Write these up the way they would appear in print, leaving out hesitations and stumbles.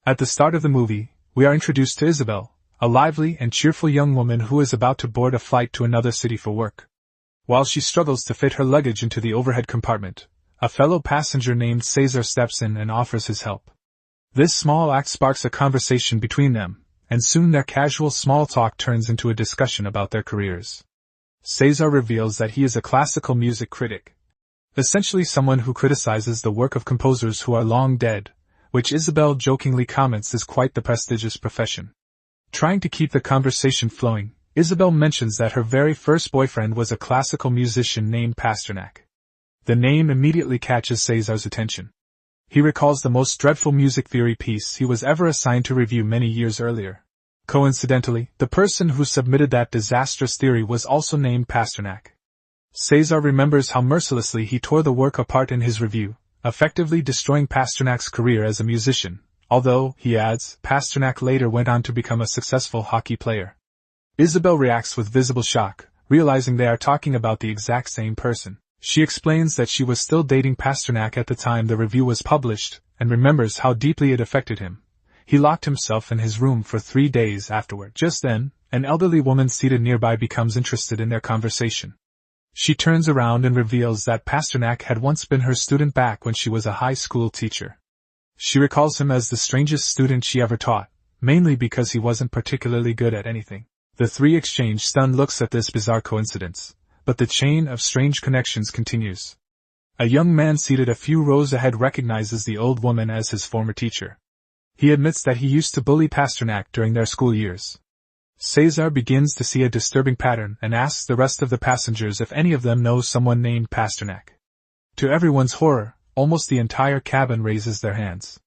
At the start of the movie, we are introduced to Isabel, a lively and cheerful young woman who is about to board a flight to another city for work. While she struggles to fit her luggage into the overhead compartment, a fellow passenger named Cesar steps in and offers his help. This small act sparks a conversation between them, and soon their casual small talk turns into a discussion about their careers. Cesar reveals that he is a classical music critic, essentially someone who criticizes the work of composers who are long dead, which Isabel jokingly comments is quite the prestigious profession. Trying to keep the conversation flowing, Isabel mentions that her very first boyfriend was a classical musician named Pasternak. The name immediately catches Cesar's attention. He recalls the most dreadful music theory piece he was ever assigned to review many years earlier. Coincidentally, the person who submitted that disastrous theory was also named Pasternak. Cesar remembers how mercilessly he tore the work apart in his review, effectively destroying Pasternak's career as a musician, although, he adds, Pasternak later went on to become a successful hockey player. Isabel reacts with visible shock, realizing they are talking about the exact same person. She explains that she was still dating Pasternak at the time the review was published, and remembers how deeply it affected him. He locked himself in his room for 3 days afterward. Just then, an elderly woman seated nearby becomes interested in their conversation. She turns around and reveals that Pasternak had once been her student back when she was a high school teacher. She recalls him as the strangest student she ever taught, mainly because he wasn't particularly good at anything. The three exchange stunned looks at this bizarre coincidence, but the chain of strange connections continues. A young man seated a few rows ahead recognizes the old woman as his former teacher. He admits that he used to bully Pasternak during their school years. Cesar begins to see a disturbing pattern and asks the rest of the passengers if any of them know someone named Pasternak. To everyone's horror, almost the entire cabin raises their hands.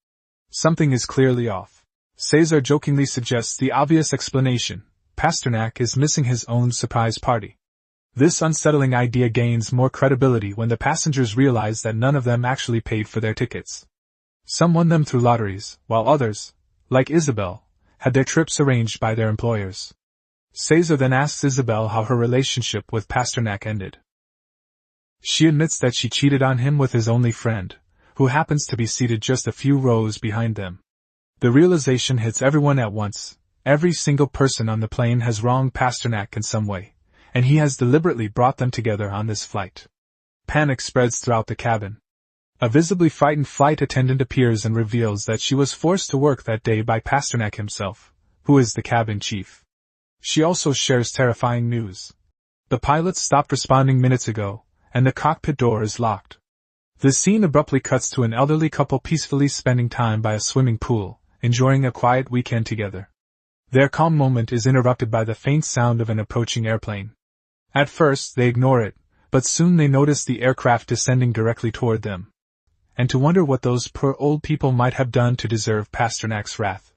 Something is clearly off. Cesar jokingly suggests the obvious explanation: Pasternak is missing his own surprise party. This unsettling idea gains more credibility when the passengers realize that none of them actually paid for their tickets. Some won them through lotteries, while others, like Isabel, had their trips arranged by their employers. Cesar then asks Isabel how her relationship with Pasternak ended. She admits that she cheated on him with his only friend, who happens to be seated just a few rows behind them. The realization hits everyone at once: every single person on the plane has wronged Pasternak in some way, and he has deliberately brought them together on this flight. Panic spreads throughout the cabin. A visibly frightened flight attendant appears and reveals that she was forced to work that day by Pasternak himself, who is the cabin chief. She also shares terrifying news. The pilot stopped responding minutes ago, and the cockpit door is locked. The scene abruptly cuts to an elderly couple peacefully spending time by a swimming pool, enjoying a quiet weekend together. Their calm moment is interrupted by the faint sound of an approaching airplane. At first they ignore it, but soon they notice the aircraft descending directly toward them, and to wonder what those poor old people might have done to deserve Pasternak's wrath.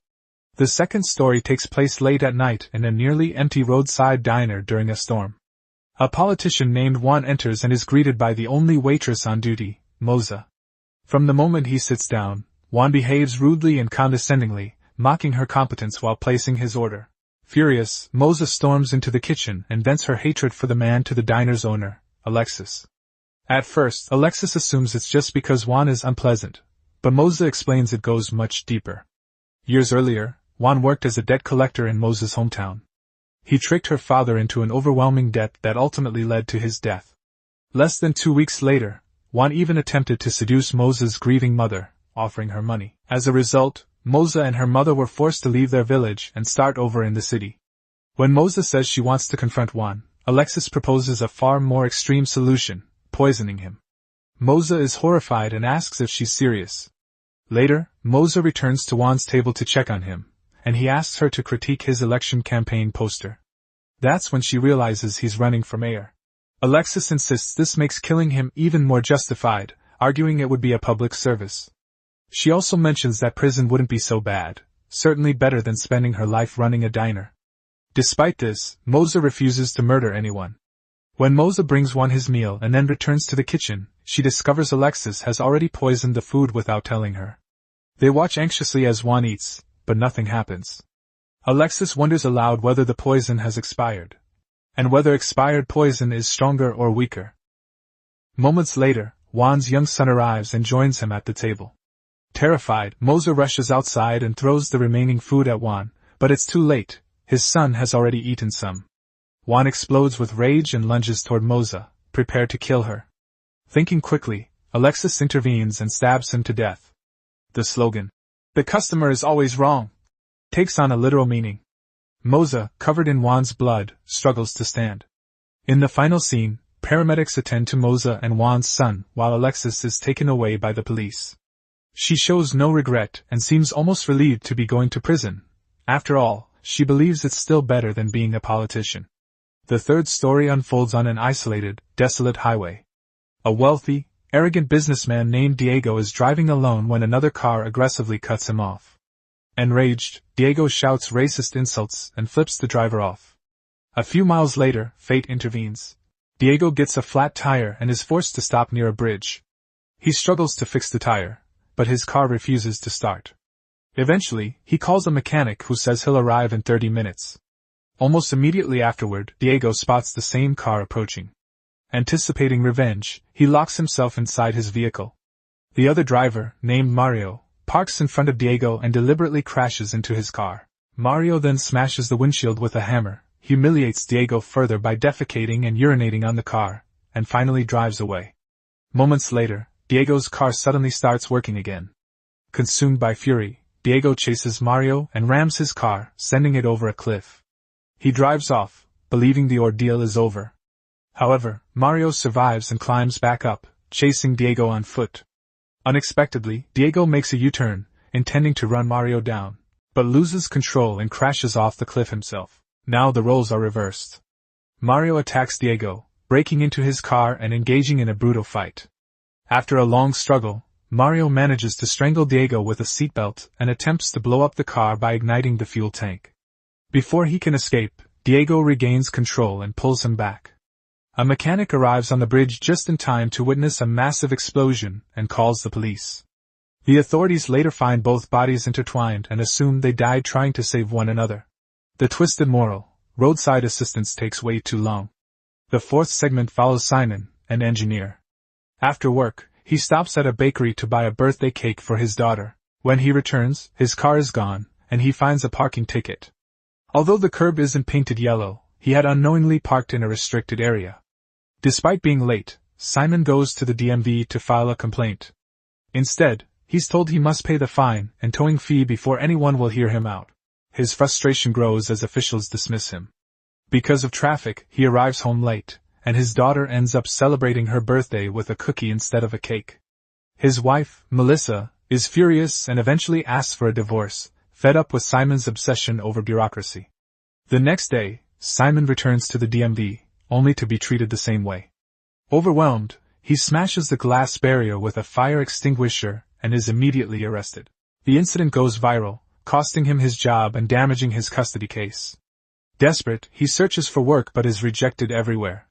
The second story takes place late at night in a nearly empty roadside diner during a storm. A politician named Juan enters and is greeted by the only waitress on duty, Moza. From the moment he sits down, Juan behaves rudely and condescendingly, mocking her competence while placing his order. Furious, Moza storms into the kitchen and vents her hatred for the man to the diner's owner, Alexis. At first, Alexis assumes it's just because Juan is unpleasant, but Moza explains it goes much deeper. Years earlier, Juan worked as a debt collector in Moza's hometown. He tricked her father into an overwhelming debt that ultimately led to his death. Less than 2 weeks later, Juan even attempted to seduce Moza's grieving mother, offering her money. As a result, Moza and her mother were forced to leave their village and start over in the city. When Moza says she wants to confront Juan, Alexis proposes a far more extreme solution: poisoning him. Moza is horrified and asks if she's serious. Later, Moza returns to Juan's table to check on him, and he asks her to critique his election campaign poster. That's when she realizes he's running for mayor. Alexis insists this makes killing him even more justified, arguing it would be a public service. She also mentions that prison wouldn't be so bad, certainly better than spending her life running a diner. Despite this, Moza refuses to murder anyone. When Moza brings Juan his meal and then returns to the kitchen, she discovers Alexis has already poisoned the food without telling her. They watch anxiously as Juan eats, but nothing happens. Alexis wonders aloud whether the poison has expired, and whether expired poison is stronger or weaker. Moments later, Juan's young son arrives and joins him at the table. Terrified, Moza rushes outside and throws the remaining food at Juan, but it's too late. His son has already eaten some. Juan explodes with rage and lunges toward Moza, prepared to kill her. Thinking quickly, Alexis intervenes and stabs him to death. The slogan, "The customer is always wrong," takes on a literal meaning. Moza, covered in Juan's blood, struggles to stand. In the final scene, paramedics attend to Moza and Juan's son while Alexis is taken away by the police. She shows no regret and seems almost relieved to be going to prison. After all, she believes it's still better than being a politician. The third story unfolds on an isolated, desolate highway. A wealthy, arrogant businessman named Diego is driving alone when another car aggressively cuts him off. Enraged, Diego shouts racist insults and flips the driver off. A few miles later, fate intervenes. Diego gets a flat tire and is forced to stop near a bridge. He struggles to fix the tire, but his car refuses to start. Eventually, he calls a mechanic who says he'll arrive in 30 minutes. Almost immediately afterward, Diego spots the same car approaching. Anticipating revenge, he locks himself inside his vehicle. The other driver, named Mario, parks in front of Diego and deliberately crashes into his car. Mario then smashes the windshield with a hammer, humiliates Diego further by defecating and urinating on the car, and finally drives away. Moments later, Diego's car suddenly starts working again. Consumed by fury, Diego chases Mario and rams his car, sending it over a cliff. He drives off, believing the ordeal is over. However, Mario survives and climbs back up, chasing Diego on foot. Unexpectedly, Diego makes a U-turn, intending to run Mario down, but loses control and crashes off the cliff himself. Now the roles are reversed. Mario attacks Diego, breaking into his car and engaging in a brutal fight. After a long struggle, Mario manages to strangle Diego with a seatbelt and attempts to blow up the car by igniting the fuel tank. Before he can escape, Diego regains control and pulls him back. A mechanic arrives on the bridge just in time to witness a massive explosion and calls the police. The authorities later find both bodies intertwined and assume they died trying to save one another. The twisted moral: roadside assistance takes way too long. The fourth segment follows Simon, an engineer. After work, he stops at a bakery to buy a birthday cake for his daughter. When he returns, his car is gone, and he finds a parking ticket. Although the curb isn't painted yellow, he had unknowingly parked in a restricted area. Despite being late, Simon goes to the DMV to file a complaint. Instead, he's told he must pay the fine and towing fee before anyone will hear him out. His frustration grows as officials dismiss him. Because of traffic, he arrives home late, and his daughter ends up celebrating her birthday with a cookie instead of a cake. His wife, Melissa, is furious and eventually asks for a divorce, fed up with Simon's obsession over bureaucracy. The next day, Simon returns to the DMV, only to be treated the same way. Overwhelmed, he smashes the glass barrier with a fire extinguisher and is immediately arrested. The incident goes viral, costing him his job and damaging his custody case. Desperate, he searches for work but is rejected everywhere.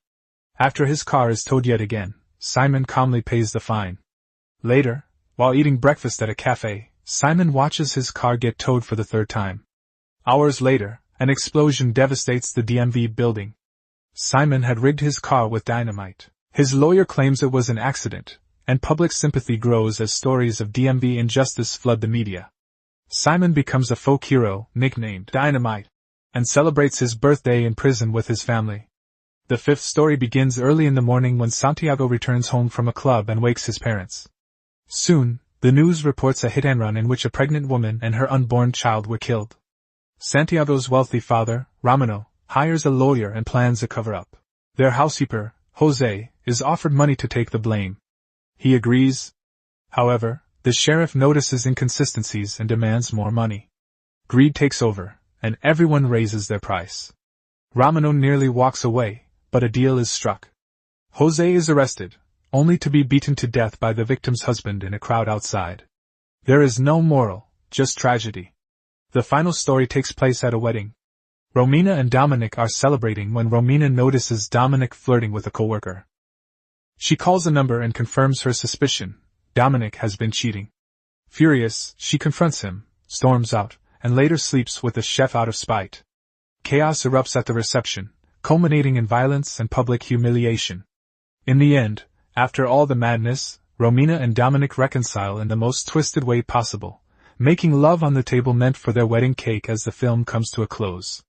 After his car is towed yet again, Simon calmly pays the fine. Later, while eating breakfast at a cafe, Simon watches his car get towed for the third time. Hours later, an explosion devastates the DMV building. Simon had rigged his car with dynamite. His lawyer claims it was an accident, and public sympathy grows as stories of DMV injustice flood the media. Simon becomes a folk hero, nicknamed Dynamite, and celebrates his birthday in prison with his family. The fifth story begins early in the morning when Santiago returns home from a club and wakes his parents. Soon, the news reports a hit-and-run in which a pregnant woman and her unborn child were killed. Santiago's wealthy father, Ramiro, hires a lawyer and plans a cover-up. Their housekeeper, Jose, is offered money to take the blame. He agrees. However, the sheriff notices inconsistencies and demands more money. Greed takes over, and everyone raises their price. Ramiro nearly walks away, but a deal is struck. Jose is arrested, only to be beaten to death by the victim's husband in a crowd outside. There is no moral, just tragedy. The final story takes place at a wedding. Romina and Dominic are celebrating when Romina notices Dominic flirting with a coworker. She calls the number and confirms her suspicion: Dominic has been cheating. Furious, she confronts him, storms out, and later sleeps with the chef out of spite. Chaos erupts at the reception, culminating in violence and public humiliation. In the end, after all the madness, Romina and Dominic reconcile in the most twisted way possible, making love on the table meant for their wedding cake as the film comes to a close.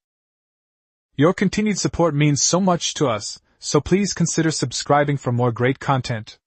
Your continued support means so much to us, so please consider subscribing for more great content.